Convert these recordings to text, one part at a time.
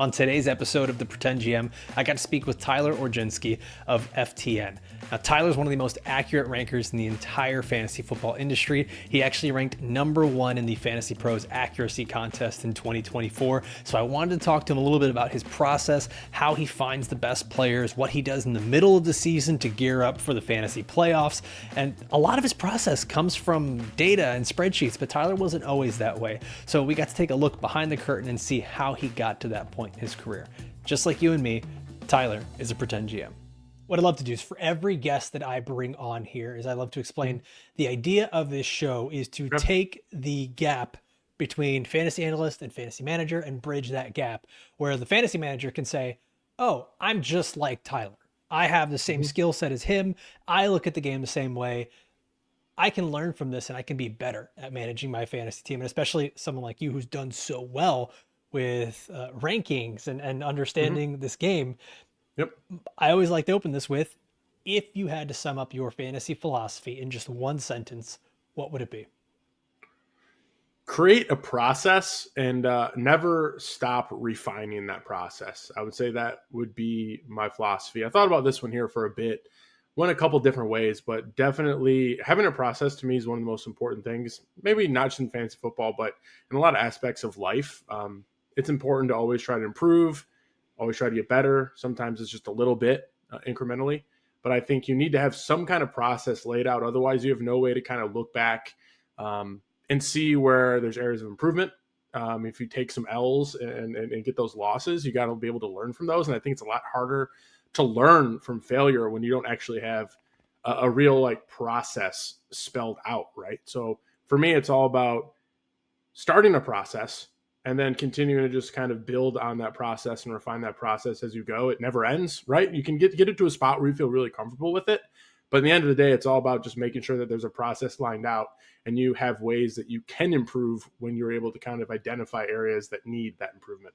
On today's episode of the Pretend GM, I got to speak with Tyler Orginski of FTN. Now, Tyler's one of the most accurate rankers in the entire fantasy football industry. He actually ranked #1 in the Fantasy Pros accuracy contest in 2024. So I wanted to talk to him a little bit about his process, how he finds the best players, what he does in the middle of the season to gear up for the fantasy playoffs. And a lot of his process comes from data and spreadsheets, but Tyler wasn't always that way. So we got to take a look behind the curtain and see how he got to that point in his career. Just like you and me, Tyler is a Pretend GM. What I love to do is for every guest that I bring on here is I love to explain the idea of this show is to take the gap between fantasy analyst and fantasy manager and bridge that gap where the fantasy manager can say, oh, I'm just like Tyler. I have the same skill set as him. I look at the game the same way. I can learn from this and I can be better at managing my fantasy team. And especially someone like you who's done so well with rankings and understanding this game. Yep. I always like to open this with, if you had to sum up your fantasy philosophy in just one sentence, what would it be? Create a process and never stop refining that process. I would say that would be my philosophy. I thought about this one here for a bit, went a couple different ways, but definitely having a process to me is one of the most important things. Maybe not just in fantasy football, but in a lot of aspects of life. It's important to always try to improve, always try to get better. Sometimes it's just a little bit incrementally, but I think you need to have some kind of process laid out. Otherwise, you have no way to kind of look back and see where there's areas of improvement. If you take some L's and get those losses, you got to be able to learn from those. And I think it's a lot harder to learn from failure when you don't actually have a real like process spelled out, right? So for me, it's all about starting a process and then continuing to just kind of build on that process and refine that process as you go. It never ends, right? You can get it to a spot where you feel really comfortable with it. But at the end of the day, it's all about just making sure that there's a process lined out and you have ways that you can improve when you're able to kind of identify areas that need that improvement.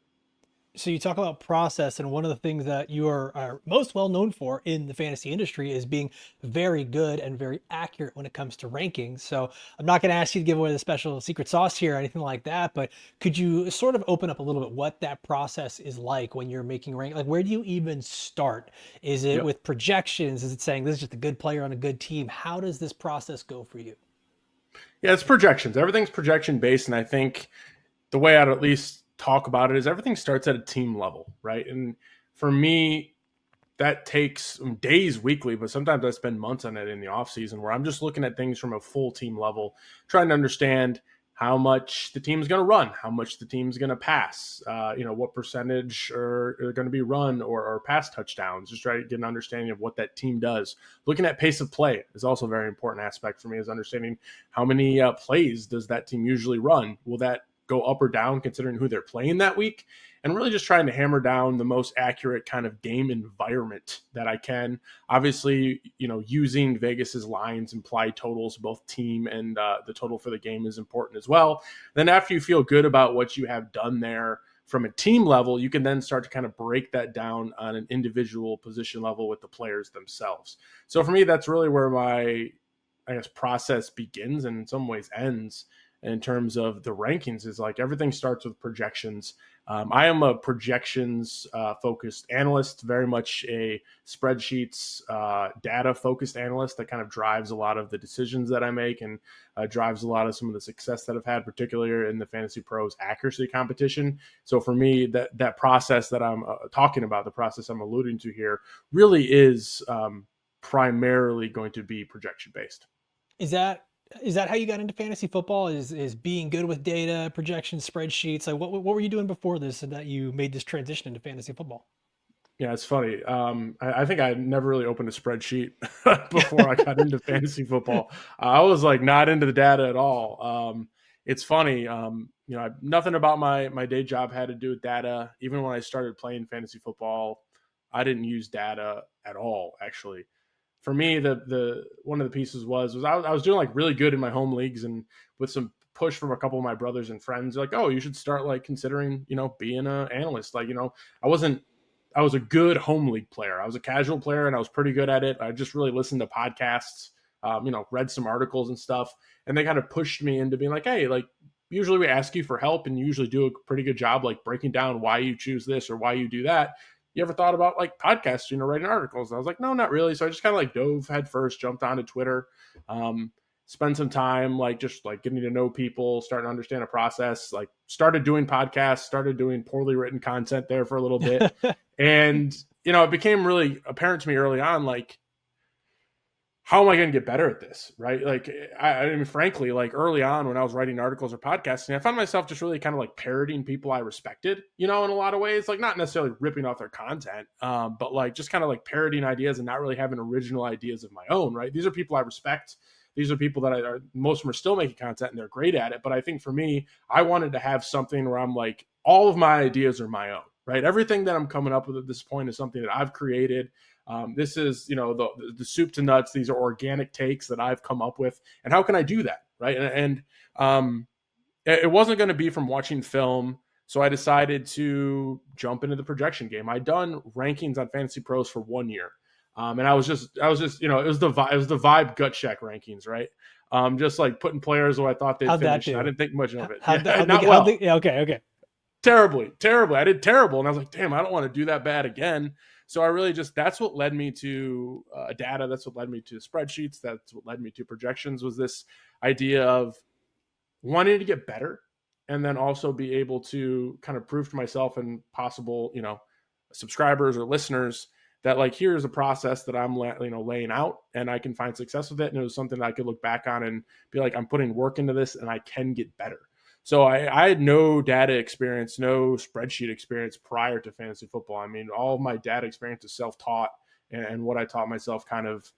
So you talk about process, and one of the things that you are most well known for in the fantasy industry is being very good and very accurate when it comes to rankings. So I'm not going to ask you to give away the special secret sauce here or anything like that, but could you sort of open up a little bit what that process is like when you're making rank? Like, where do you even start? Is it with projections? Is it saying this is just a good player on a good team? How does this process go for you? Yeah, it's projections. Everything's projection based. And I think the way I'd at least talk about it is everything starts at a team level, right? And for me, that takes days, weekly, but sometimes I spend months on it in the off season where I'm just looking at things from a full team level, trying to understand how much the team's going to run, how much the team's going to pass, what percentage are going to be run or pass touchdowns. Just try to get an understanding of what that team does. Looking at pace of play is also a very important aspect for me, is understanding how many plays does that team usually run. Will that go up or down considering who they're playing that week? And really just trying to hammer down the most accurate kind of game environment that I can. Obviously, using Vegas's lines, implied totals, both team and the total for the game is important as well. Then after you feel good about what you have done there from a team level, you can then start to kind of break that down on an individual position level with the players themselves. So for me, that's really where my, process begins and in some ways ends. In terms of the rankings, is like everything starts with projections. I am a projections focused analyst, very much a spreadsheets data focused analyst that kind of drives a lot of the decisions that I make and drives a lot of some of the success that I've had, particularly in the Fantasy Pros accuracy competition. So for me, that process that I'm talking about, the process I'm alluding to here, really is primarily going to be projection based. Is that how you got into fantasy football? Is being good with data, projections, spreadsheets? Like, what were you doing before this, and that you made this transition into fantasy football? Yeah, it's funny. I think I never really opened a spreadsheet before I got into fantasy football. I was like not into the data at all. It's funny. Nothing about my day job had to do with data. Even when I started playing fantasy football, I didn't use data at all, actually. For me, the one of the pieces was I was doing like really good in my home leagues, and with some push from a couple of my brothers and friends, like, oh, you should start like considering, being an analyst. Like, I was a good home league player. I was a casual player and I was pretty good at it. I just really listened to podcasts, read some articles and stuff. And they kind of pushed me into being like, hey, like usually we ask you for help and you usually do a pretty good job like breaking down why you choose this or why you do that. You ever thought about like podcasting or writing articles? And I was like, no, not really. So I just kind of like dove head first, jumped onto Twitter, spend some time like just like getting to know people, starting to understand the process, like started doing podcasts, started doing poorly written content there for a little bit. And, it became really apparent to me early on, like, how am I going to get better at this? Right. Like, I mean, frankly, like early on when I was writing articles or podcasting, I found myself just really kind of like parroting people I respected, in a lot of ways, like not necessarily ripping off their content, but like just kind of like parroting ideas and not really having original ideas of my own. Right. These are people I respect. These are people that most of them are still making content and they're great at it. But I think for me, I wanted to have something where I'm like, all of my ideas are my own, right? Everything that I'm coming up with at this point is something that I've created. This is, the soup to nuts. These are organic takes that I've come up with. And how can I do that? Right. And it wasn't going to be from watching film. So I decided to jump into the projection game. I'd done rankings on Fantasy Pros for 1 year. And I was just, it was the vibe gut check rankings, right? Just like putting players where I thought they'd finish. I didn't think much of it. Okay. Terribly. I did terrible. And I was like, damn, I don't want to do that bad again. So I really that's what led me to data. That's what led me to spreadsheets. That's what led me to projections, was this idea of wanting to get better and then also be able to kind of prove to myself and possible, subscribers or listeners that like, here's a process that I'm laying out and I can find success with it. And it was something that I could look back on and be like, I'm putting work into this and I can get better. So I had no data experience, no spreadsheet experience prior to fantasy football. I mean, all of my data experience is self-taught, and what I taught myself kind of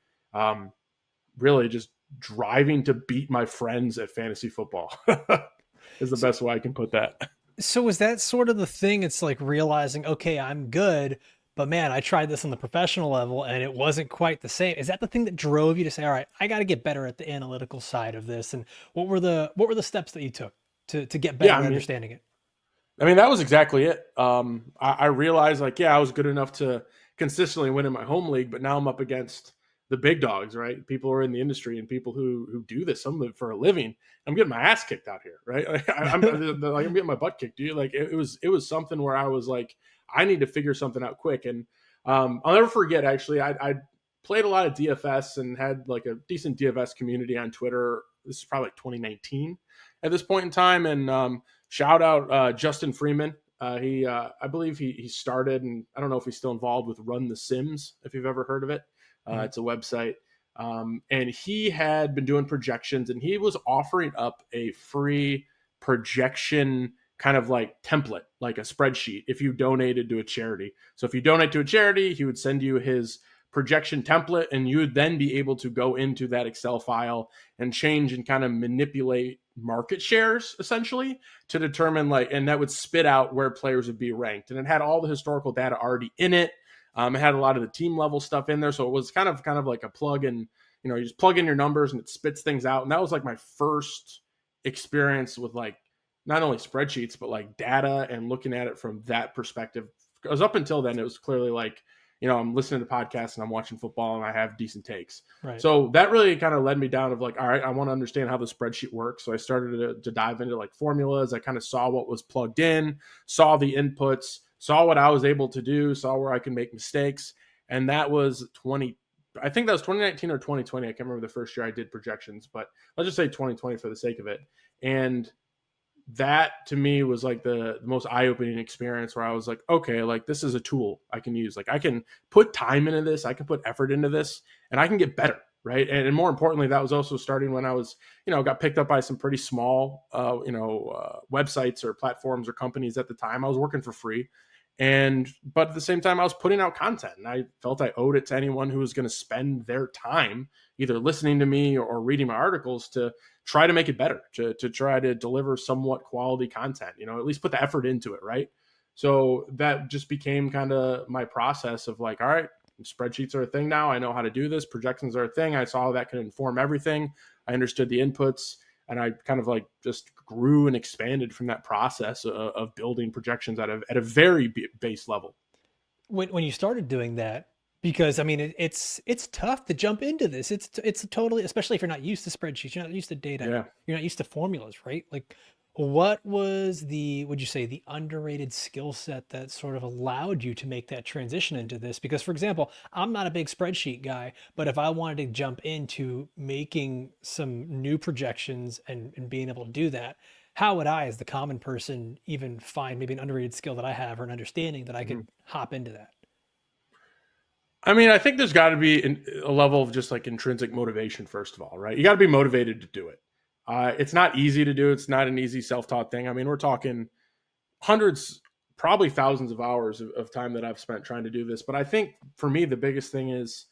really just driving to beat my friends at fantasy football is the best way I can put that. So is that sort of the thing? It's like realizing, okay, I'm good, but man, I tried this on the professional level and it wasn't quite the same. Is that the thing that drove you to say, all right, I got to get better at the analytical side of this? And what were the steps that you took to get better at understanding it? I mean, that was exactly it. I realized like, I was good enough to consistently win in my home league, but now I'm up against the big dogs, right? People who are in the industry and people who do this, some of it for a living. I'm getting my ass kicked out here, right? Like, I'm getting my butt kicked, dude. Like it was something where I was like, I need to figure something out quick. And I'll never forget, actually, I played a lot of DFS and had like a decent DFS community on Twitter. This is probably like 2019 at this point in time. And shout out Justin Freeman. I believe he started, and I don't know if he's still involved with Run the Sims, if you've ever heard of it. It's a website. And he had been doing projections, and he was offering up a free projection kind of like template, like a spreadsheet, if you donated to a charity. So if you donate to a charity, he would send you his projection template, and you would then be able to go into that Excel file and change and kind of manipulate market shares essentially to determine and that would spit out where players would be ranked. And it had all the historical data already in it. It had a lot of the team level stuff in there. So it was kind of like a plug in, you just plug in your numbers and it spits things out. And that was like my first experience with like not only spreadsheets, but like data and looking at it from that perspective. Because up until then, it was clearly like, I'm listening to podcasts and I'm watching football and I have decent takes. Right. So that really kind of led me down of like, all right, I want to understand how the spreadsheet works. So I started to dive into like formulas. I kind of saw what was plugged in, saw the inputs, saw what I was able to do, saw where I could make mistakes. And that was 2019 or 2020. I can't remember the first year I did projections, but let's just say 2020 for the sake of it. And that to me was like the most eye-opening experience where I was like, okay, like this is a tool I can use. Like I can put time into this, I can put effort into this, and I can get better. Right. And more importantly, that was also starting when I was, got picked up by some pretty small, websites or platforms or companies at the time. I was working for free. But at the same time, I was putting out content, and I felt I owed it to anyone who was going to spend their time either listening to me or reading my articles to try to make it better, to try to deliver somewhat quality content, at least put the effort into it. Right. So that just became kind of my process of like, all right, spreadsheets are a thing now. I know how to do this. Projections are a thing. I saw that could inform everything. I understood the inputs. And I kind of like just grew and expanded from that process of building projections at a very base level. When you started doing that, because I mean, it's tough to jump into this. It's totally, especially if you're not used to spreadsheets, you're not used to data, You're not used to formulas, right? Like What was would you say, the underrated skill set that sort of allowed you to make that transition into this? Because, for example, I'm not a big spreadsheet guy, but if I wanted to jump into making some new projections and being able to do that, how would I, as the common person, even find maybe an underrated skill that I have or an understanding that I Mhm. could hop into that? I mean, I think there's got to be a level of just like intrinsic motivation, first of all, right? You got to be motivated to do it. It's not easy to do. It's not an easy self-taught thing. I mean, we're talking hundreds, probably thousands of hours of time that I've spent trying to do this. But I think for me, the biggest thing is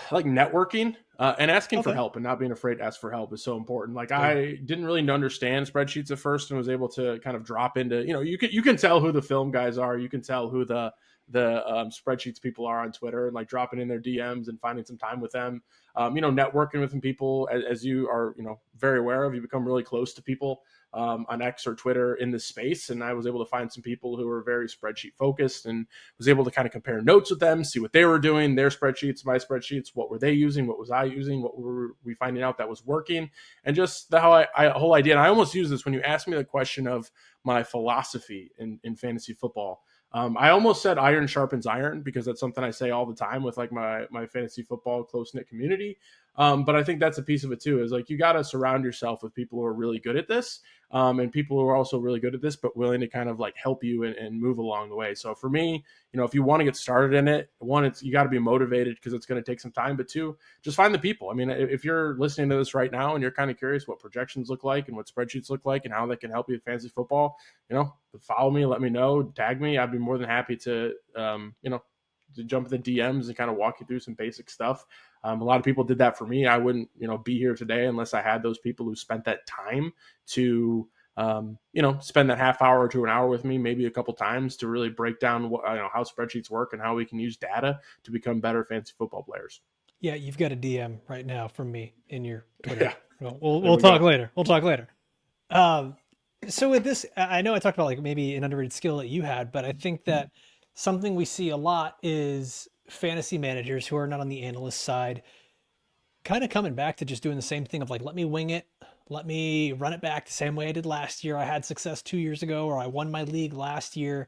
like networking and asking for Okay. help and not being afraid to ask for help is so important. Like Big. I didn't really understand spreadsheets at first and was able to kind of drop into, you can tell who the film guys are. You can tell who the spreadsheets people are on Twitter, and like dropping in their DMs and finding some time with them. Networking with some people, as you are, very aware of, you become really close to people on X or Twitter in this space. And I was able to find some people who were very spreadsheet focused and was able to kind of compare notes with them, see what they were doing, their spreadsheets, my spreadsheets, what were they using, what was I using, what were we finding out that was working, and just the whole idea. And I almost use this when you ask me the question of my philosophy in fantasy football. I almost said iron sharpens iron because that's something I say all the time with like my fantasy football close knit community. But I think that's a piece of it too. Is like you got to surround yourself with people who are really good at this, and people who are also really good at this, but willing to kind of like help you and move along the way. So for me, if you want to get started in it, one, it's you got to be motivated because it's going to take some time, but two, just find the people. I mean, if you're listening to this right now and you're kind of curious what projections look like and what spreadsheets look like and how they can help you with fantasy football, follow me, let me know, tag me. I'd be more than happy to jump in the DMs and kind of walk you through some basic stuff. A lot of people did that for me. I wouldn't, be here today unless I had those people who spent that time to, spend that half hour to an hour with me, maybe a couple times to really break down how spreadsheets work and how we can use data to become better fantasy football players. Yeah, you've got a DM right now from me in your Twitter. Yeah, Well, we'll, there we'll we talk go. later. We'll talk later. Um, so with this, I know I talked about like maybe an underrated skill that you had, but I think that something we see a lot is fantasy managers who are not on the analyst side kind of coming back to just doing the same thing of like, let me wing it. Let me run it back the same way I did last year. I had success 2 years ago, or I won my league last year.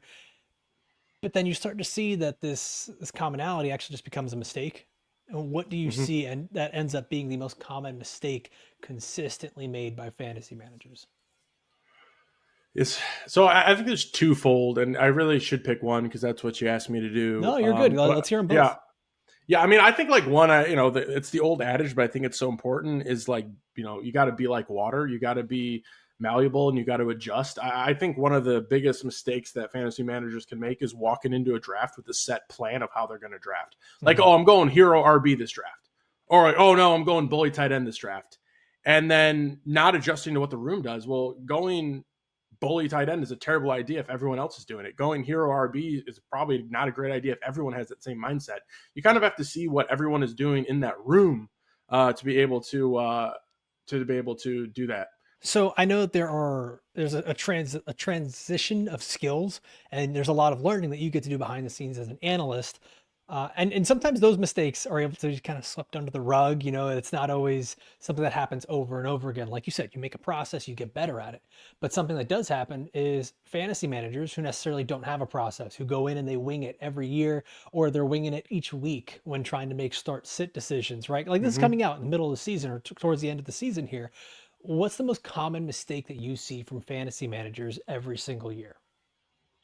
But then you start to see that this commonality actually just becomes a mistake. And what do you hmm see? And that ends up being the most common mistake consistently made by fantasy managers. It's so I think there's twofold, and I really should pick one because that's what you asked me to do. No, you're good. But Let's hear them yeah, both. yeah, I mean, I think like one, it's the old adage, but I think it's so important is like, you got to be like water. You got to be malleable and you got to adjust. I think one of the biggest mistakes that fantasy managers can make is walking into a draft with a set plan of how they're going to draft. Like, Mm-hmm. oh, I'm going hero RB this draft. Or like, oh no, I'm going bully tight end this draft. And then not adjusting to what the room does. Well, going bully tight end is a terrible idea if everyone else is doing it. Going hero RB is probably not a great idea if everyone has that same mindset. You kind of have to see what everyone is doing in that room to be able to do that. So I know that there's a transition of skills, and there's a lot of learning that you get to do behind the scenes as an analyst. And sometimes those mistakes are able to just kind of swept under the rug. It's not always something that happens over and over again. Like you said, you make a process, you get better at it. But something that does happen is fantasy managers who necessarily don't have a process, who go in and they wing it every year, or they're winging it each week when trying to make start sit decisions, right? Like this is Mm-hmm. coming out in the middle of the season or towards the end of the season here. What's the most common mistake that you see from fantasy managers every single year?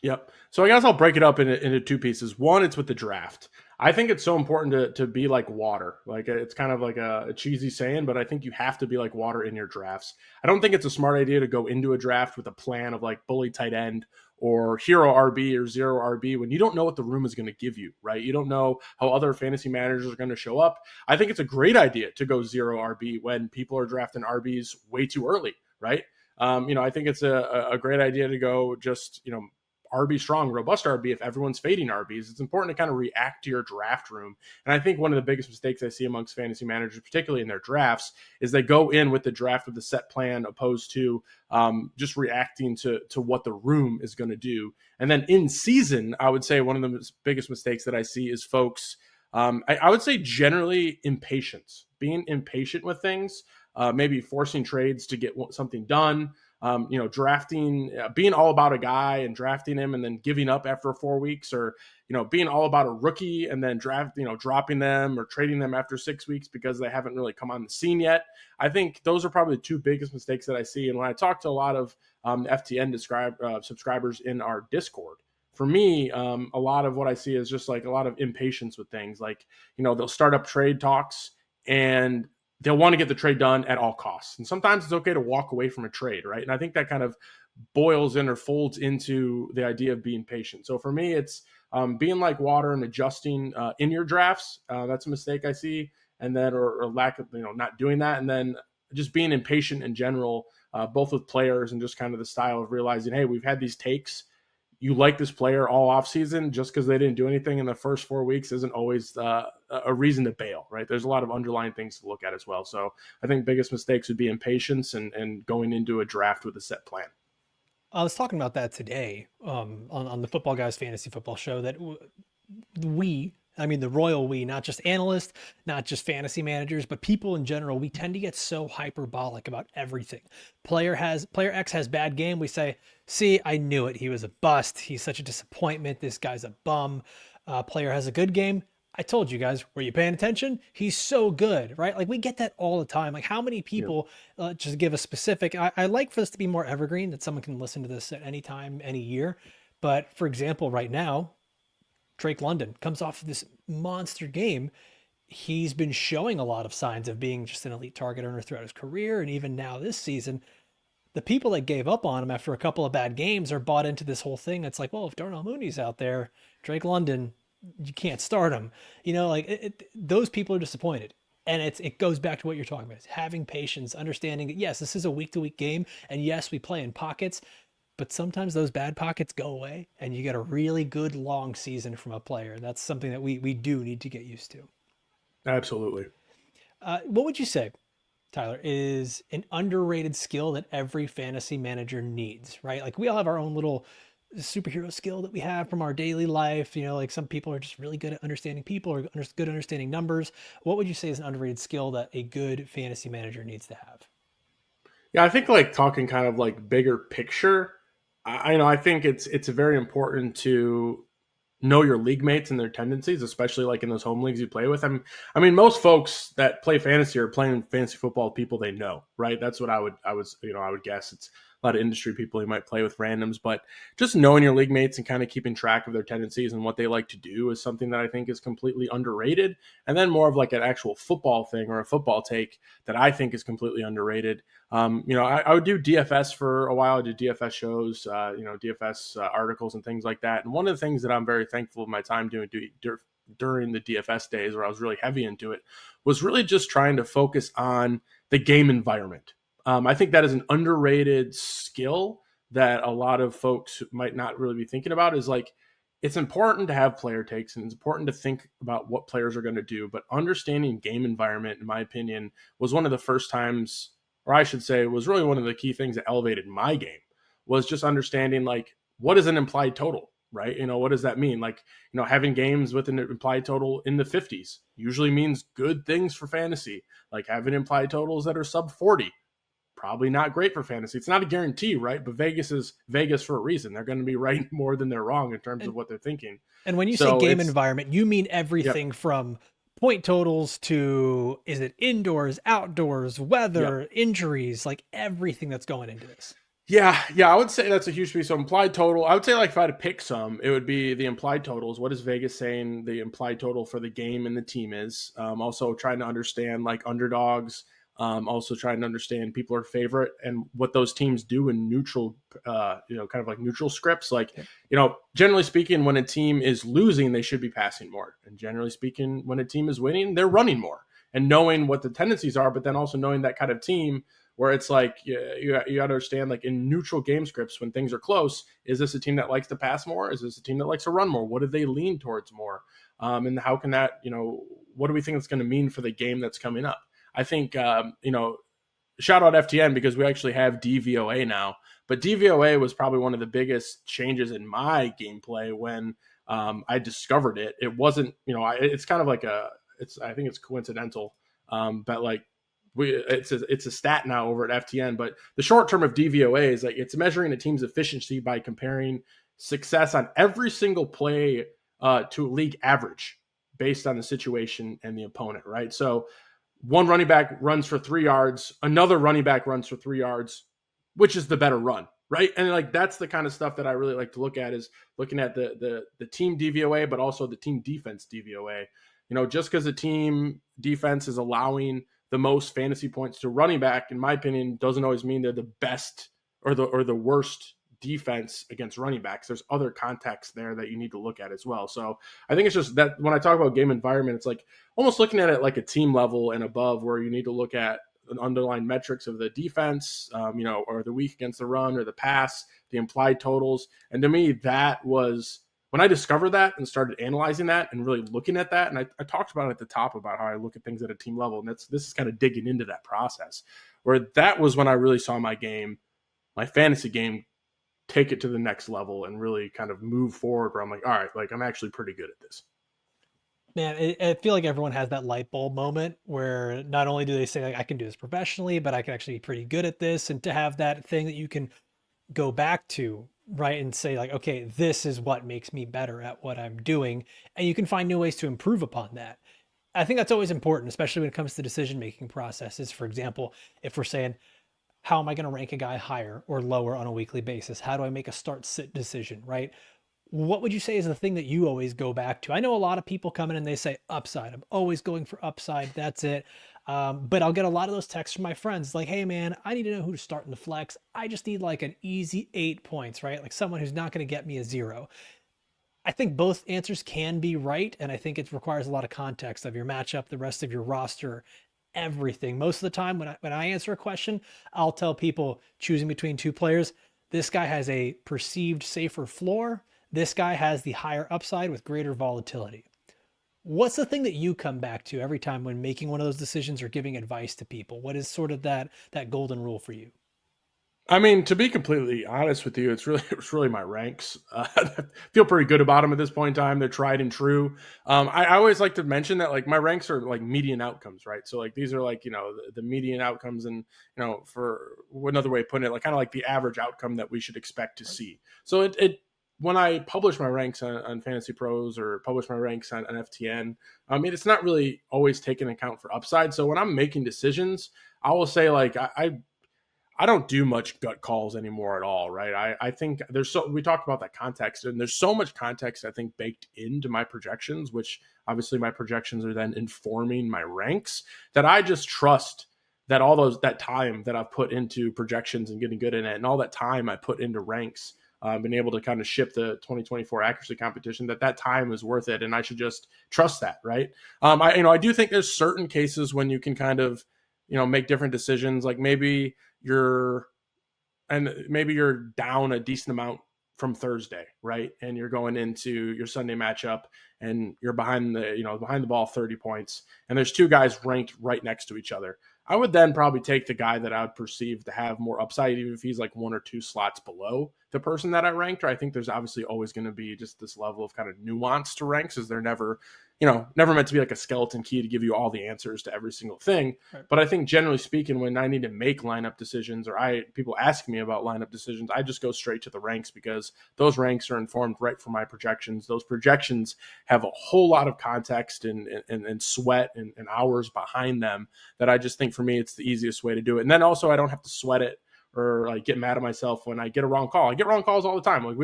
Yep. So I guess I'll break it up into two pieces. One, it's with the draft. I think it's so important to be like water. Like it's kind of like a cheesy saying, but I think you have to be like water in your drafts. I don't think it's a smart idea to go into a draft with a plan of like bully tight end or hero RB or zero RB when you don't know what the room is going to give you, right? You don't know how other fantasy managers are going to show up. I think it's a great idea to go zero RB when people are drafting RBs way too early, right? I think it's a great idea to go just, RB strong, robust RB if everyone's fading RBs. It's important to kind of react to your draft room. And I think one of the biggest mistakes I see amongst fantasy managers, particularly in their drafts, is they go in with the draft with the set plan opposed to just reacting to what the room is going to do. And then in season, I would say one of the biggest mistakes that I see is folks, I would say generally impatience, being impatient with things, maybe forcing trades to get something done. drafting, being all about a guy and drafting him and then giving up after 4 weeks, or being all about a rookie and then dropping them or trading them after 6 weeks because they haven't really come on the scene yet. I think those are probably the two biggest mistakes that I see. And when I talk to a lot of FTN subscribers in our Discord, for me, a lot of what I see is just like a lot of impatience with things. Like, they'll start up trade talks and they'll want to get the trade done at all costs. And sometimes it's okay to walk away from a trade, right? And I think that kind of boils in or folds into the idea of being patient. So for me, it's being like water and adjusting in your drafts. That's a mistake I see. And then, or lack of, not doing that. And then just being impatient in general, both with players and just kind of the style of realizing, hey, we've had these takes. You like this player all offseason, just because they didn't do anything in the first 4 weeks isn't always a reason to bail, right? There's a lot of underlying things to look at as well. So I think biggest mistakes would be impatience and going into a draft with a set plan. I was talking about that today on the Football Guys Fantasy Football Show, that the royal we, not just analysts, not just fantasy managers, but people in general, we tend to get so hyperbolic about everything. Player X has bad game. We say, see, I knew it. He was a bust. He's such a disappointment. This guy's a bum. Player has a good game. I told you guys, were you paying attention? He's so good, right? Like, we get that all the time. Like, how many people just give a specific, I like for this to be more evergreen, that someone can listen to this at any time, any year. But for example, right now, Drake London comes off of this monster game. He's been showing a lot of signs of being just an elite target earner throughout his career. And even now this season, the people that gave up on him after a couple of bad games are bought into this whole thing. It's like, well, if Darnell Mooney's out there, Drake London, you can't start him. Those people are disappointed. And it goes back to what you're talking about. It's having patience, understanding that, yes, this is a week-to-week game. And yes, we play in pockets. But sometimes those bad pockets go away and you get a really good long season from a player. And that's something that we do need to get used to. Absolutely. What would you say, Tyler, is an underrated skill that every fantasy manager needs, right? Like, we all have our own little superhero skill that we have from our daily life. Like, some people are just really good at understanding people or good at understanding numbers. What would you say is an underrated skill that a good fantasy manager needs to have? Yeah, I think, like, talking kind of like bigger picture, I think it's very important to know your league mates and their tendencies, especially like in those home leagues you play with. Most folks that play fantasy are playing fantasy football with people they know, right? That's what I would guess. It's a lot of industry people who might play with randoms, but just knowing your league mates and kind of keeping track of their tendencies and what they like to do is something that I think is completely underrated. And then more of like an actual football thing or a football take that I think is completely underrated. I would do DFS for a while. I did DFS shows, DFS articles and things like that. And one of the things that I'm very thankful of my time doing during the DFS days, where I was really heavy into it, was really just trying to focus on the game environment. I think that is an underrated skill that a lot of folks might not really be thinking about. Is like, it's important to have player takes and it's important to think about what players are going to do, but understanding game environment, in my opinion, was one of the first times, or I should say, was really one of the key things that elevated my game, was just understanding, like, what is an implied total, right? What does that mean? Like, having games with an implied total in the 50s usually means good things for fantasy. Like, having implied totals that are sub 40, probably not great for fantasy. It's not a guarantee, right? But Vegas is Vegas for a reason. They're going to be right more than they're wrong in terms of what they're thinking. And when you say game environment, you mean everything from point totals to, is it indoors, outdoors, weather, injuries, like everything that's going into this. Yeah, I would say that's a huge piece. So implied total, I would say, like, if I had to pick some, it would be the implied totals. What is Vegas saying the implied total for the game and the team is? Also trying to understand, like, underdogs. Also trying to understand people are favorite and what those teams do in neutral, kind of like neutral scripts. Like, generally speaking, when a team is losing, they should be passing more. And generally speaking, when a team is winning, they're running more. And knowing what the tendencies are, but then also knowing that kind of team where it's like, you understand, like, in neutral game scripts, when things are close, is this a team that likes to pass more? Is this a team that likes to run more? What do they lean towards more? And how can that, what do we think it's going to mean for the game that's coming up? I think, shout out FTN, because we actually have DVOA now, but DVOA was probably one of the biggest changes in my gameplay when I discovered it. It wasn't, it's kind of like I think it's coincidental, but like it's a stat now over at FTN, but the short term of DVOA is like it's measuring a team's efficiency by comparing success on every single play to a league average based on the situation and the opponent, right? So one running back runs for 3 yards, another running back runs for 3 yards, which is the better run, right? And like that's the kind of stuff that I really like to look at, is looking at the team DVOA, but also the team defense DVOA. Just because the team defense is allowing the most fantasy points to running back, in my opinion, doesn't always mean they're the best or the worst defense against running backs. There's other context there that you need to look at as well. So I think it's just that when I talk about game environment, it's like almost looking at it like a team level and above, where you need to look at an underlying metrics of the defense, or the week against the run or the pass, the implied totals. And to me, that was when I discovered that and started analyzing that and really looking at that. And I talked about it at the top about how I look at things at a team level. And this is kind of digging into that process, where that was when I really saw my fantasy game, take it to the next level and really kind of move forward, where I'm like, all right, like I'm actually pretty good at this. Man, I feel like everyone has that light bulb moment where not only do they say like I can do this professionally, but I can actually be pretty good at this, and to have that thing that you can go back to, right, and say like, okay, this is what makes me better at what I'm doing, and you can find new ways to improve upon that. I think that's always important, especially when it comes to decision making processes. For example, if we're saying, how am I going to rank a guy higher or lower on a weekly basis? How do I make a start sit decision, right? What would you say is the thing that you always go back to? I know a lot of people come in and they say upside. I'm always going for upside. That's it. But I'll get a lot of those texts from my friends like, hey man, I need to know who to start in the flex. I just need like an easy 8 points, right? Like someone who's not going to get me a 0. I think both answers can be right. And I think it requires a lot of context of your matchup, the rest of your roster, everything. Most of the time when I answer a question, I'll tell people choosing between 2 players, this guy has a perceived safer floor. This guy has the higher upside with greater volatility. What's the thing that you come back to every time when making one of those decisions or giving advice to people? What is sort of that golden rule for you? I mean, to be completely honest with you, it's really my ranks. I feel pretty good about them at this point in time. They're tried and true. I always like to mention that like my ranks are like median outcomes, right? So like these are like the median outcomes, and for another way of putting it, like kind of like the average outcome that we should expect to see. So it when I publish my ranks on Fantasy Pros or publish my ranks on FTN, I mean it's not really always taking account for upside. So when I'm making decisions, I will say like I don't do much gut calls anymore at all, right? I think we talked about that context, and there's so much context I think baked into my projections, which obviously my projections are then informing my ranks, that I just trust that that time that I've put into projections and getting good in it, and all that time I put into ranks, been able to kind of ship the 2024 accuracy competition, that time is worth it, and I should just trust that, right? I do think there's certain cases when you can kind of make different decisions, like maybe you're down a decent amount from Thursday, right? And you're going into your Sunday matchup and you're behind the ball 30 points, and there's 2 guys ranked right next to each other. I would then probably take the guy that I would perceive to have more upside, even if he's like 1 or 2 slots below the person that I ranked. Or I think there's obviously always going to be just this level of kind of nuance to ranks, as they're never meant to be like a skeleton key to give you all the answers to every single thing. Right. But I think generally speaking, when I need to make lineup decisions, or people ask me about lineup decisions, I just go straight to the ranks, because those ranks are informed right from my projections. Those projections have a whole lot of context and sweat and hours behind them, that I just think for me, it's the easiest way to do it. And then also I don't have to sweat it or like get mad at myself when I get a wrong call. I get wrong calls all the time. Like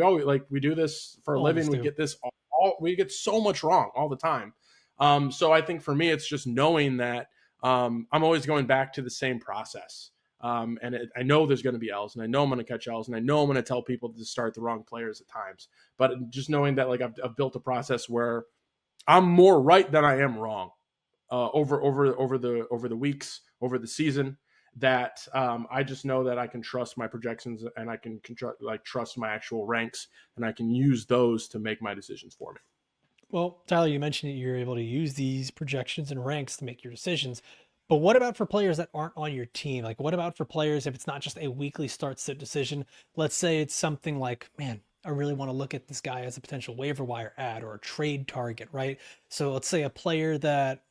we do this for a living. We get this we get so much wrong all the time. So I think for me, it's just knowing that I'm always going back to the same process. I know there's going to be L's, and I know I'm going to catch L's, and I know I'm going to tell people to start the wrong players at times. But just knowing that like I've built a process where I'm more right than I am wrong over the weeks, over the season, that I just know that I can trust my projections, and I can trust my actual ranks, and I can use those to make my decisions for me. Well, Tyler, you mentioned that you're able to use these projections and ranks to make your decisions. But what about for players that aren't on your team? Like, what about for players if it's not just a weekly start sit decision? Let's say it's something like, man, I really want to look at this guy as a potential waiver wire ad or a trade target, right? So let's say a player that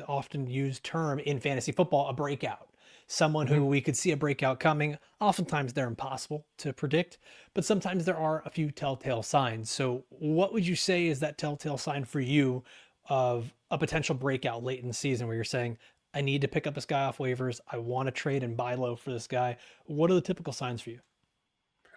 often used term in fantasy football, a breakout. Someone who we could see a breakout coming. Oftentimes they're impossible to predict, but sometimes there are a few telltale signs. So, what would you say is that telltale sign for you of a potential breakout late in the season where you're saying, I need to pick up this guy off waivers. I want to trade and buy low for this guy. What are the typical signs for you?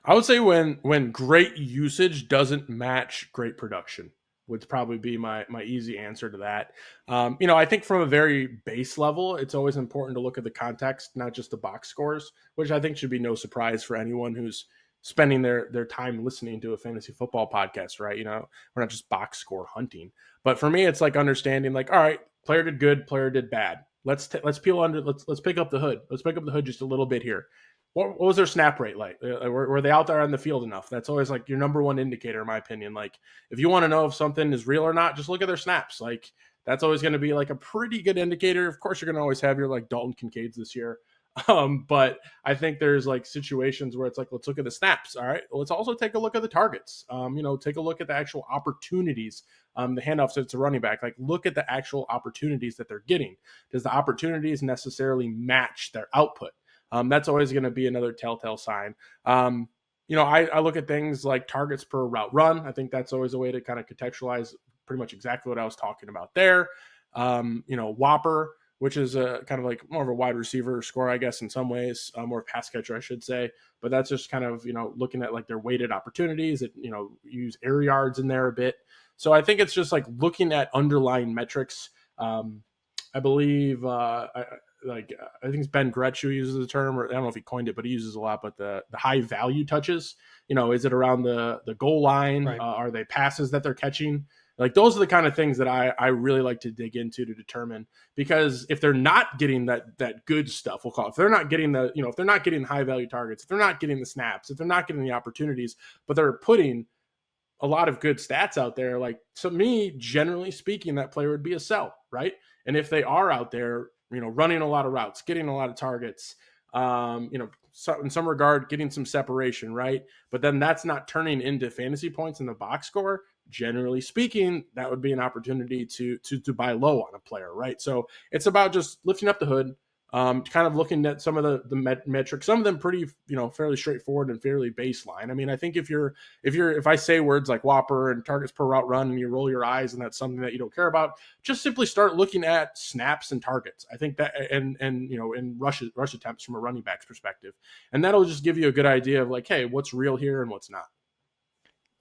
I would say when great usage doesn't match great production would probably be my easy answer to that. I think from a very base level, it's always important to look at the context, not just the box scores, which I think should be no surprise for anyone who's spending their time listening to a fantasy football podcast, right? We're not just box score hunting. But for me, it's like understanding, like, all right, player did good, player did bad. Let's peel under. Let's pick up the hood. Let's pick up the hood just a little bit here. What was their snap rate like? Were they out there on the field enough? That's always like your number one indicator, in my opinion. Like, if you want to know if something is real or not, just look at their snaps. Like, that's always going to be like a pretty good indicator. Of course, you're going to always have your like Dalton Kincaids this year. But I think there's like situations where it's like, let's look at the snaps. All right. Let's also take a look at the targets. Take a look at the actual opportunities, the handoffs to running back. Like, look at the actual opportunities that they're getting. Does the opportunities necessarily match their output? That's always going to be another telltale sign. I look at things like targets per route run. I think that's always a way to kind of contextualize pretty much exactly what I was talking about there. Whopper, which is a kind of like more of a wide receiver score, I guess, in some ways, more pass catcher, I should say. But that's just kind of, looking at like their weighted opportunities that, use air yards in there a bit. So I think it's just like looking at underlying metrics. I believe, I think it's Ben Gretsch who uses the term, or I don't know if he coined it, but he uses a lot. But the high value touches, is it around the goal line? Right. Are they passes that they're catching? Like, those are the kind of things that I really like to dig into to determine, because if they're not getting that good stuff, we'll call it, if they're not getting if they're not getting high value targets, if they're not getting the snaps, if they're not getting the opportunities, but they're putting a lot of good stats out there, like, to me, generally speaking, that player would be a sell, right? And if they are out there, running a lot of routes, getting a lot of targets, in some regard, getting some separation, right? But then that's not turning into fantasy points in the box score. Generally speaking, that would be an opportunity to buy low on a player, right? So it's about just lifting up the hood, kind of looking at some of the metrics, some of them pretty, fairly straightforward and fairly baseline. I mean, I think if I say words like Whopper and targets per route run and you roll your eyes and that's something that you don't care about, just simply start looking at snaps and targets. I think that, and rush attempts from a running back's perspective. And that'll just give you a good idea of like, hey, what's real here and what's not.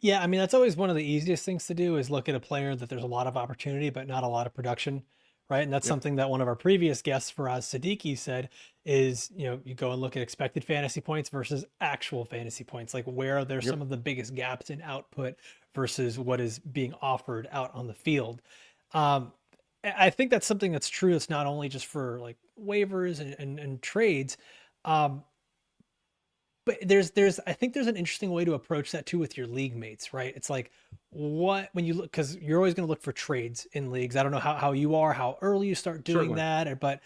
Yeah, I mean, that's always one of the easiest things to do is look at a player that there's a lot of opportunity, but not a lot of production, right? And that's Yep. something that one of our previous guests, Faraz Siddiqui, said is, you go and look at expected fantasy points versus actual fantasy points. Like, where are there Yep. some of the biggest gaps in output versus what is being offered out on the field? I think that's something that's true. It's not only just for like waivers and trades. Um, but I think there's an interesting way to approach that too with your league mates, right? It's like, what when you look, because you're always going to look for trades in leagues. I don't know how you are, how early you start doing Certainly. that, but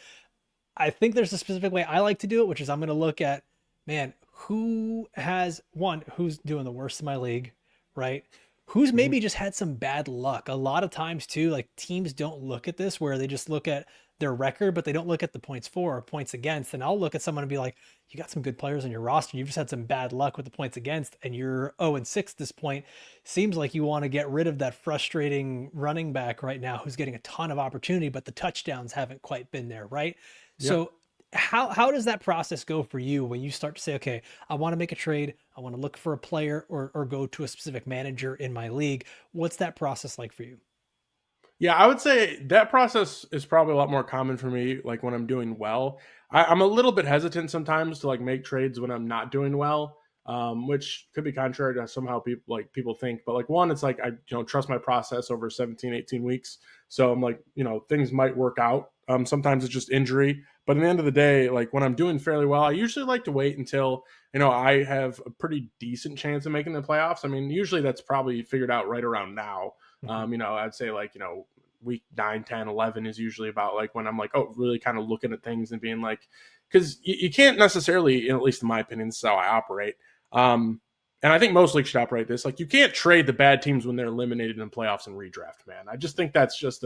I think there's a specific way I like to do it, which is I'm going to look at, man, who's doing the worst in my league, right? Who's Mhm. maybe just had some bad luck. A lot of times too, like, teams don't look at this where they just look at their record, but they don't look at the points for or points against. And I'll look at someone and be like, you got some good players on your roster. You've just had some bad luck with the points against, and you're 0-6 at this point. Seems like you want to get rid of that frustrating running back right now who's getting a ton of opportunity, but the touchdowns haven't quite been there, right? Yep. So how does that process go for you when you start to say, okay, I want to make a trade, I want to look for a player or go to a specific manager in my league? What's that process like for you? Yeah, I would say that process is probably a lot more common for me, like when I'm doing well. I'm a little bit hesitant sometimes to like make trades when I'm not doing well, which could be contrary to somehow people think. But like, one, it's like I trust my process over 17, 18 weeks. So I'm like, things might work out. Sometimes it's just injury. But at the end of the day, like when I'm doing fairly well, I usually like to wait until, I have a pretty decent chance of making the playoffs. I mean, usually that's probably figured out right around now. Mhm. I'd say like, week 9, 10, 11 is usually about like when I'm like, oh, really kind of looking at things and being like, because you can't necessarily, at least in my opinion, this is how I operate. And I think most leagues should operate this. Like, you can't trade the bad teams when they're eliminated in playoffs and redraft, man. I just think that's just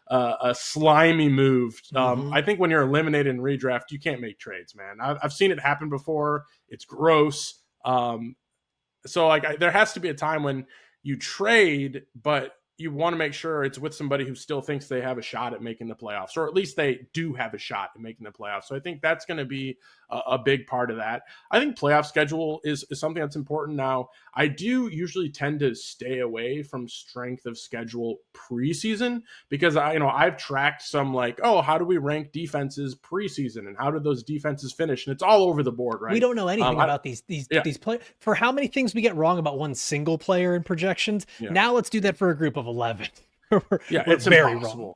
a slimy move. Mm-hmm. I think when you're eliminated in redraft, you can't make trades, man. I've seen it happen before. It's gross. So like there has to be a time when you trade, but you want to make sure it's with somebody who still thinks they have a shot at making the playoffs, or at least they do have a shot at making the playoffs. So I think that's going to be a big part of that. I think playoff schedule is something that's important. Now, I do usually tend to stay away from strength of schedule preseason because I've tracked some like, oh, how do we rank defenses preseason and how did those defenses finish? And it's all over the board, right? We don't know anything about these yeah. players. For how many things we get wrong about one single player in projections. Yeah. Now let's do that for a group of 11. It's very impossible. Wrong.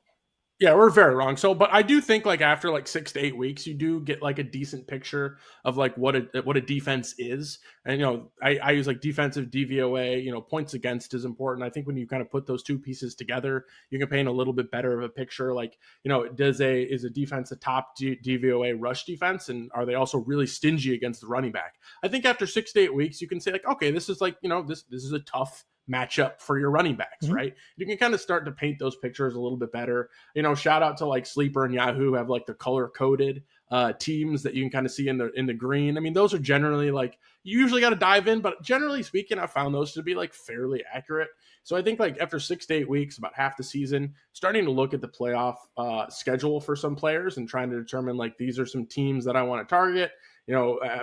Yeah, we're very wrong. So, but I do think like after like 6 to 8 weeks, you do get like a decent picture of like what a defense is. And, I use like defensive DVOA, points against is important. I think when you kind of put those two pieces together, you can paint a little bit better of a picture. Like, is a defense a top DVOA rush defense? And are they also really stingy against the running back? I think after 6 to 8 weeks, you can say like, okay, this is like, this is a tough matchup for your running backs, mm-hmm. right? You can kind of start to paint those pictures a little bit better. Shout out to like Sleeper and Yahoo have like the color coded teams that you can kind of see in the green. I mean, those are generally like, you usually got to dive in, but generally speaking, I found those to be like fairly accurate. So I think like after 6 to 8 weeks, about half the season, starting to look at the playoff schedule for some players and trying to determine like, these are some teams that I want to target.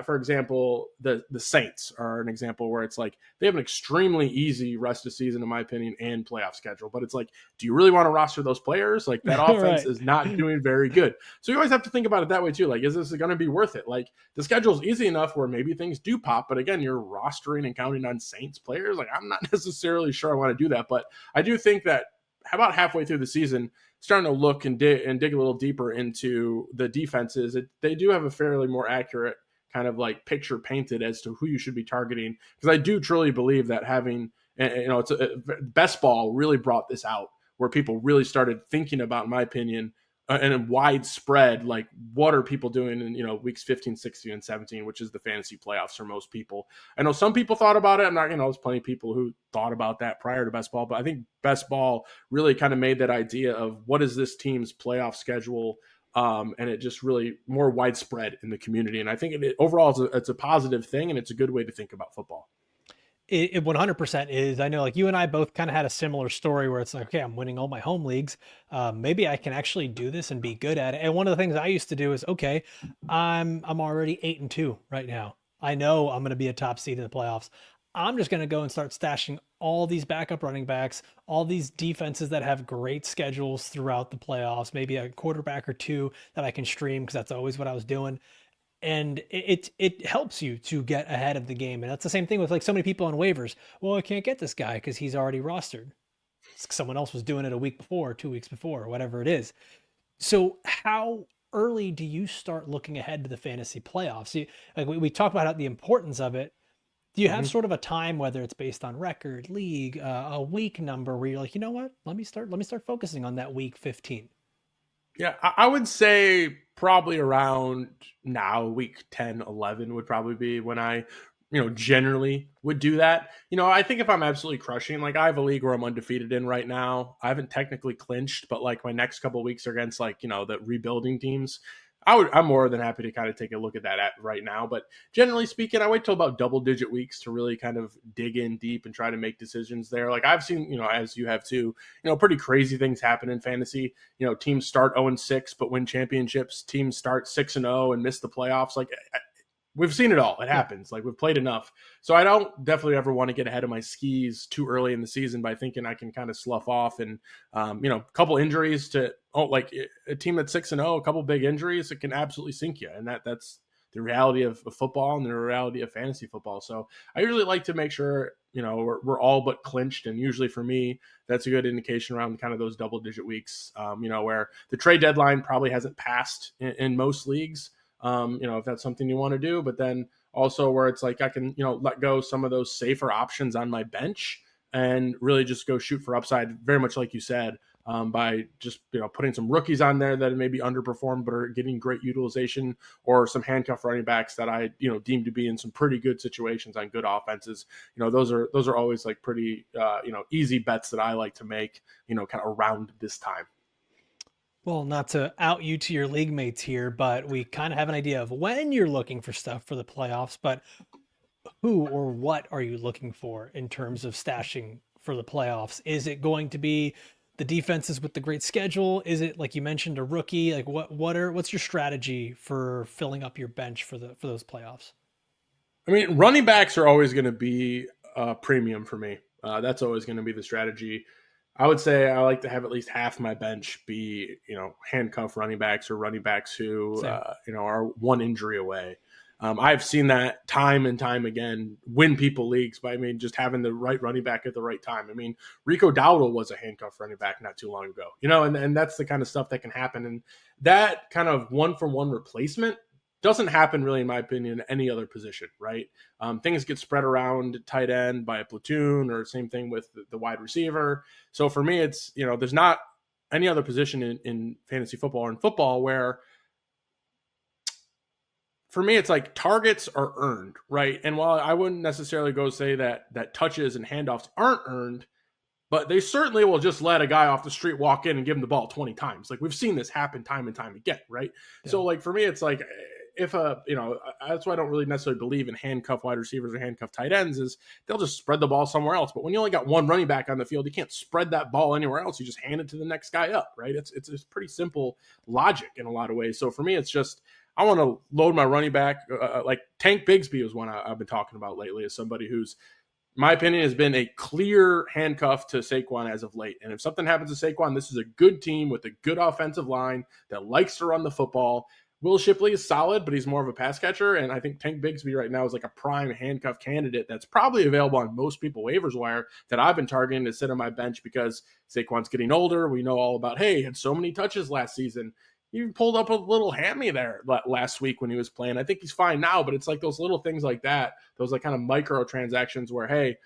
For example, the Saints are an example where it's like they have an extremely easy rest of season, in my opinion, and playoff schedule. But it's like, do you really want to roster those players? Like that offense right. is not doing very good. So you always have to think about it that way too. Like, is this going to be worth it? Like the schedule is easy enough where maybe things do pop. But again, you're rostering and counting on Saints players. Like I'm not necessarily sure I want to do that. But I do think that about halfway through the season, starting to look and dig a little deeper into the defenses, they do have a fairly more accurate kind of like picture painted as to who you should be targeting. Because I do truly believe that having, best ball really brought this out where people really started thinking about, in my opinion, and a widespread, like what are people doing in, weeks 15, 16, and 17, which is the fantasy playoffs for most people. I know some people thought about it. I'm not, there's plenty of people who thought about that prior to best ball, but I think best ball really kind of made that idea of what is this team's playoff schedule. And it just really more widespread in the community. And I think overall it's a positive thing and it's a good way to think about football. It 100% is. I know like you and I both kind of had a similar story where it's like, okay, I'm winning all my home leagues. Maybe I can actually do this and be good at it. And one of the things I used to do is, okay, I'm already 8-2 right now. I know I'm going to be a top seed in the playoffs. I'm just going to go and start stashing all these backup running backs, all these defenses that have great schedules throughout the playoffs, maybe a quarterback or two that I can stream because that's always what I was doing. And it helps you to get ahead of the game. And that's the same thing with like so many people on waivers. Well, I can't get this guy because he's already rostered. Someone else was doing it a week before, 2 weeks before, or whatever it is. So how early do you start looking ahead to the fantasy playoffs? Like we talked about the importance of it. Do you have sort of a time, whether it's based on record, league, a week number, where you're like, you know what? Let me start focusing on that week 15. Yeah, I would say probably around now, week 10, 11 would probably be when I, generally would do that. I think if I'm absolutely crushing, like I have a league where I'm undefeated in right now. I haven't technically clinched, but like my next couple of weeks are against like, the rebuilding teams. I'm more than happy to kind of take a look at that right now. But generally speaking, I wait till about double-digit weeks to really kind of dig in deep and try to make decisions there. Like I've seen, as you have too, pretty crazy things happen in fantasy. Teams start 0-6 but win championships. Teams start 6-0 and miss the playoffs. Like we've seen it all. It happens. Like we've played enough. So I don't definitely ever want to get ahead of my skis too early in the season by thinking I can kind of slough off and, a couple injuries to, like a team that's 6-0, a couple big injuries, it can absolutely sink you. And that's the reality of football and the reality of fantasy football. So I usually like to make sure, we're all but clinched. And usually for me, that's a good indication around kind of those double-digit weeks, where the trade deadline probably hasn't passed in most leagues. If that's something you want to do, but then also where it's like I can, let go some of those safer options on my bench and really just go shoot for upside, very much like you said, by just, putting some rookies on there that maybe underperformed but are getting great utilization, or some handcuff running backs that I, deem to be in some pretty good situations on good offenses. Those are always like pretty, easy bets that I like to make, kind of around this time. Well, not to out you to your league mates here, but we kind of have an idea of when you're looking for stuff for the playoffs. But who or what are you looking for in terms of stashing for the playoffs? Is it going to be the defenses with the great schedule? Is it, like you mentioned, a rookie? Like what's your strategy for filling up your bench for those playoffs? I mean, running backs are always going to be a premium for me. That's always going to be the strategy. I would say I like to have at least half my bench be, handcuff running backs or running backs who, Same. are one injury away. I've seen that time and time again win people leagues by, just having the right running back at the right time. I mean, Rico Dowdle was a handcuff running back not too long ago, and that's the kind of stuff that can happen. And that kind of one-for-one replacement doesn't happen really, in my opinion, in any other position, right? Things get spread around tight end by a platoon, or same thing with the wide receiver. So for me, it's, there's not any other position in fantasy football or in football where, for me, it's like targets are earned, right? And while I wouldn't necessarily go say that touches and handoffs aren't earned, but they certainly will just let a guy off the street walk in and give him the ball 20 times. Like, we've seen this happen time and time again, right? Yeah. So, like, for me, it's like, if that's why I don't really necessarily believe in handcuff wide receivers or handcuff tight ends, is they'll just spread the ball somewhere else. But when you only got one running back on the field, you can't spread that ball anywhere else. You just hand it to the next guy up, right? It's pretty simple logic in a lot of ways. So for me, it's just, I want to load my running back. Like Tank Bigsby is one I've been talking about lately, as somebody who's, my opinion, has been a clear handcuff to Saquon as of late. And if something happens to Saquon, this is a good team with a good offensive line that likes to run the football. Will Shipley is solid, but he's more of a pass catcher. And I think Tank Bigsby right now is like a prime handcuff candidate that's probably available on most people waivers wire that I've been targeting to sit on my bench, because Saquon's getting older. We know all about, hey, he had so many touches last season. He pulled up a little hammy there last week when he was playing. I think he's fine now, but it's like those little things like that, those like kind of micro transactions where, hey,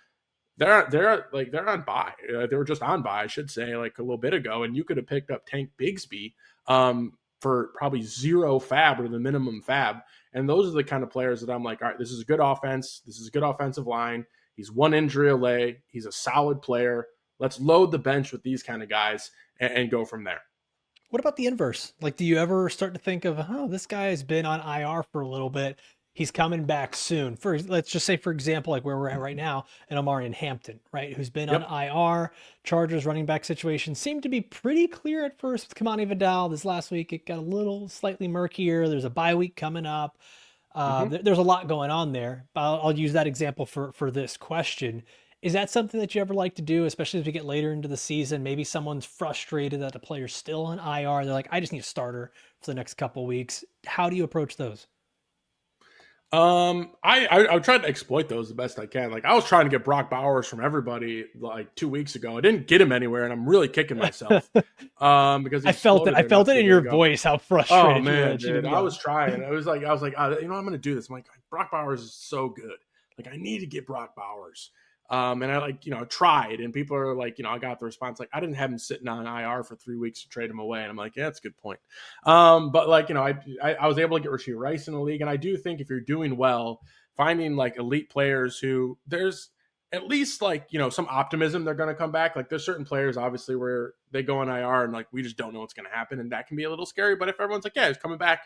they're on buy. They were just on buy, I should say, like a little bit ago, and you could have picked up Tank Bigsby for probably zero fab or the minimum fab. And those are the kind of players that I'm like, all right, this is a good offense. This is a good offensive line. He's one injury away. He's a solid player. Let's load the bench with these kind of guys and go from there. What about the inverse? Like, do you ever start to think of, oh, this guy has been on IR for a little bit. He's coming back soon. Let's just say, for example, like where we're at right now, an Amari in Hampton, right, who's been on IR. Chargers running back situation seemed to be pretty clear at first with Kamani Vidal. This last week, it got a little slightly murkier. There's a bye week coming up. There's a lot going on there. I'll use that example for this question. Is that something that you ever like to do, especially as we get later into the season? Maybe someone's frustrated that the player's still on IR. They're like, I just need a starter for the next couple of weeks. How do you approach those? I tried to exploit those the best I can. Like, I was trying to get Brock Bowers from everybody like 2 weeks ago. I didn't get him anywhere, and I'm really kicking myself. Because I felt it in your voice how frustrated. Oh man, dude, I was trying. I was like, I'm going to do this. I'm like, Brock Bowers is so good. Like, I need to get Brock Bowers. And I tried, and people are like, I got the response, like, I didn't have him sitting on IR for 3 weeks to trade him away. And I'm like, yeah, that's a good point. But like, I was able to get Rashee Rice in the league. And I do think if you're doing well, finding like elite players who there's at least like, some optimism they're going to come back. Like, there's certain players obviously where they go on IR and like, we just don't know what's going to happen. And that can be a little scary. But if everyone's like, yeah, he's coming back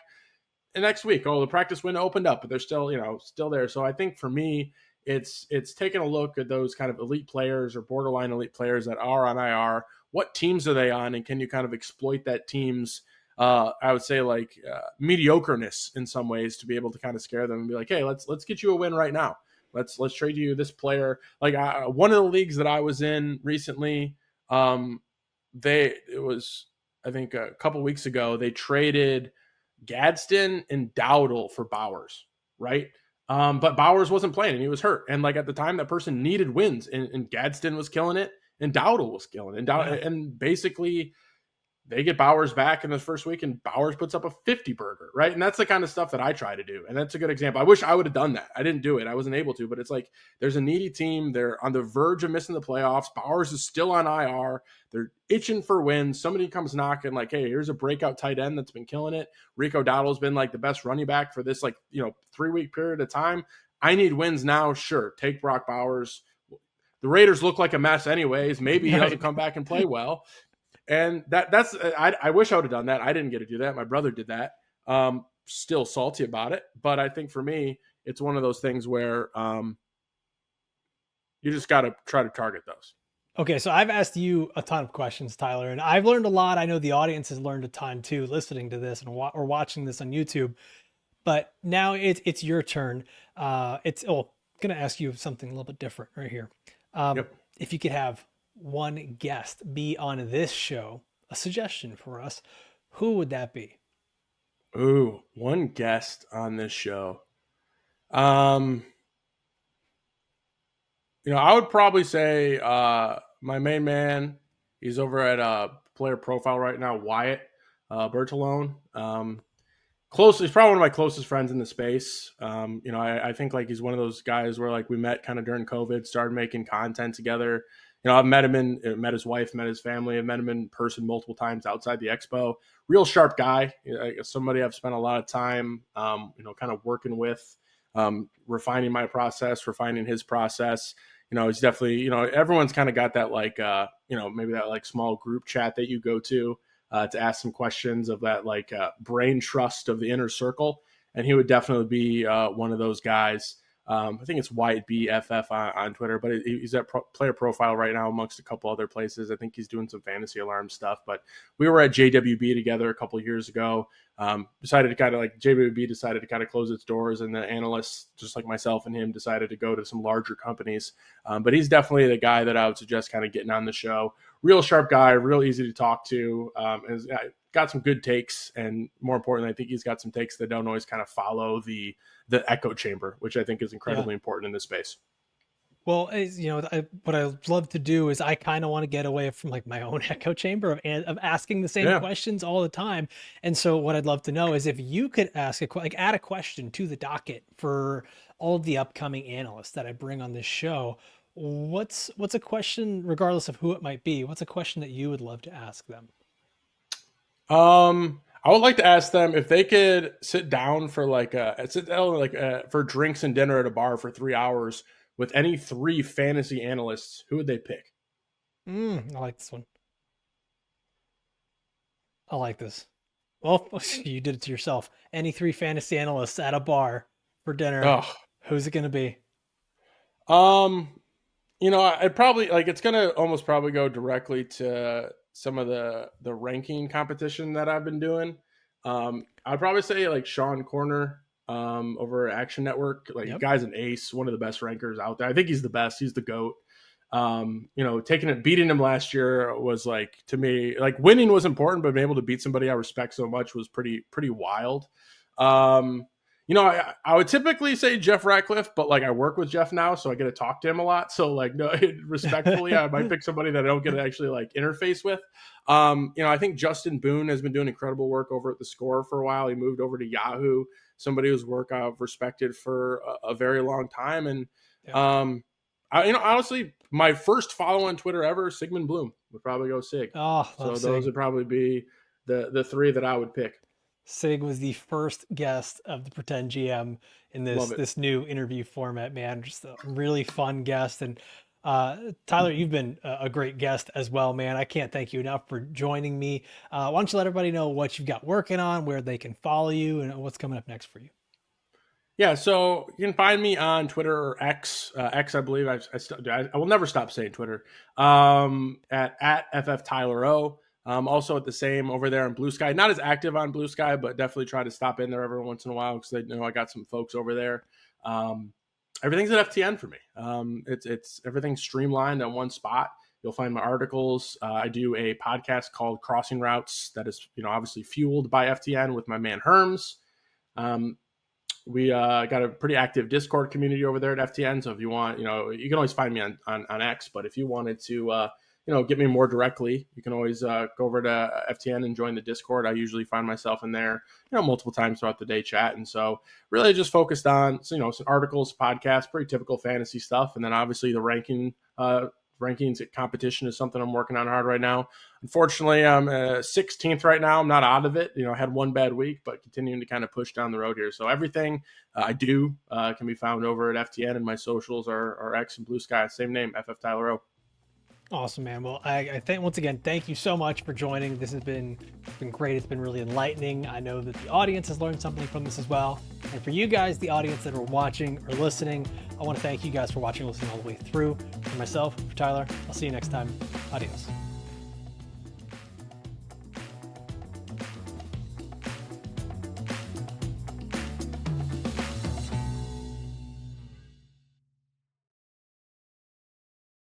next week. Oh, the practice window opened up, but they're still, still there. So I think for me, it's taking a look at those kind of elite players or borderline elite players that are on IR. What teams are they on, and can you kind of exploit that team's, I would say, like mediocreness in some ways to be able to kind of scare them and be like, hey, let's get you a win right now. Let's trade you this player. Like one of the leagues that I was in recently, it was I think a couple weeks ago, they traded Gadsden and Dowdle for Bowers, right? But Bowers wasn't playing and he was hurt. And like at the time, that person needed wins, and Gadsden was killing it and Dowdle was killing it. And basically they get Bowers back in the first week and Bowers puts up a 50 burger, right? And that's the kind of stuff that I try to do. And that's a good example. I wish I would have done that. I didn't do it. I wasn't able to, but it's like, there's a needy team. They're on the verge of missing the playoffs. Bowers is still on IR. They're itching for wins. Somebody comes knocking like, hey, here's a breakout tight end that's been killing it. Rico Dowdle's been like the best running back for this, 3-week period of time. I need wins now. Sure. Take Brock Bowers. The Raiders look like a mess anyways. Maybe he doesn't come back and play well. And I wish I would have done that. I didn't get to do that. My brother did that. Still salty about it, but I think for me, it's one of those things where you just got to try to target those. Okay, so I've asked you a ton of questions, Tyler, and I've learned a lot. I know the audience has learned a ton too, listening to this and or watching this on YouTube. But now it's your turn. Gonna ask you something a little bit different right here. Yep. If you could have one guest be on this show, a suggestion for us, who would that be? Ooh, one guest on this show. I would probably say my main man. He's over at Player Profile right now, Wyatt Bertolone. He's probably one of my closest friends in the space. I think like he's one of those guys where like we met kind of during COVID, started making content together. I've met met his wife, met his family. I've met him in person multiple times outside the expo. Real sharp guy. Somebody I've spent a lot of time, kind of working with, refining my process, refining his process. He's definitely, everyone's kind of got that like, maybe that like small group chat that you go to ask some questions of that like brain trust of the inner circle. And he would definitely be one of those guys. I think it's White BFF on Twitter, but he's at Player Profile right now amongst a couple other places. I think he's doing some Fantasy Alarm stuff, but we were at JWB together a couple of years ago. JWB decided to kind of close its doors, and the analysts, just like myself and him, decided to go to some larger companies. But he's definitely the guy that I would suggest kind of getting on the show. Real sharp guy, real easy to talk to. Has got some good takes, and more importantly, I think he's got some takes that don't always kind of follow the echo chamber, which I think is incredibly important in this space. Well, what I love to do is I kind of want to get away from like my own echo chamber of asking the same questions all the time. And so what I'd love to know is if you could add a question to the docket for all of the upcoming analysts that I bring on this show. What's a question, regardless of who it might be, what's a question that you would love to ask them? I would like to ask them if they could sit down for for drinks and dinner at a bar for 3 hours with any three fantasy analysts. Who would they pick? I like this one. I like this. Well, you did it to yourself. Any three fantasy analysts at a bar for dinner. Who's it going to be? I'd probably it's going to almost probably go directly to some of the ranking competition that I've been doing. I'd probably say like Sean Corner over at Action Network. Guy's an ace, one of the best rankers out there. I think he's the best. He's the GOAT. Beating him last year was like, to me, like winning was important, but being able to beat somebody I respect so much was pretty wild. I would typically say Jeff Ratcliffe, but like I work with Jeff now, so I get to talk to him a lot. So like, no, respectfully, I might pick somebody that I don't get to actually like interface with. I think Justin Boone has been doing incredible work over at The Score for a while. He moved over to Yahoo, somebody whose work I've respected for a very long time. And, honestly, my first follow on Twitter ever, Sigmund Bloom, would probably go Sig. Oh, so those would probably be the three that I would pick. Sig was the first guest of the Pretend GM in this new interview format, man. Just a really fun guest. And Tyler, you've been a great guest as well, man. I can't thank you enough for joining me. Why don't you let everybody know what you've got working on, where they can follow you, and what's coming up next for you? Yeah, so you can find me on Twitter or X. I believe I will never stop saying Twitter. At FF Tyler O. Also at the same over there on Blue Sky. Not as active on Blue Sky, but definitely try to stop in there every once in a while because they know I got some folks over there. Everything's at FTN for me. It's everything's streamlined on one spot. You'll find my articles. I do a podcast called Crossing Routes that is obviously fueled by FTN with my man Herms. We got a pretty active Discord community over there at FTN. So if you want, you can always find me on X. But if you wanted to get me more directly, you can always go over to FTN and join the Discord. I usually find myself in there, multiple times throughout the day chatting. So really just focused on, some articles, podcasts, pretty typical fantasy stuff. And then obviously the rankings competition is something I'm working on hard right now. Unfortunately, I'm 16th right now. I'm not out of it. I had one bad week, but continuing to kind of push down the road here. So everything I do can be found over at FTN, and my socials are X and Blue Sky, same name, FF Tyler O. Awesome, man. Well, I think once again, thank you so much for joining. This has been great. It's been really enlightening. I know that the audience has learned something from this as well. And for you guys, the audience that are watching or listening, I want to thank you guys for watching and listening all the way through. For myself, for Tyler, I'll see you next time. Adios.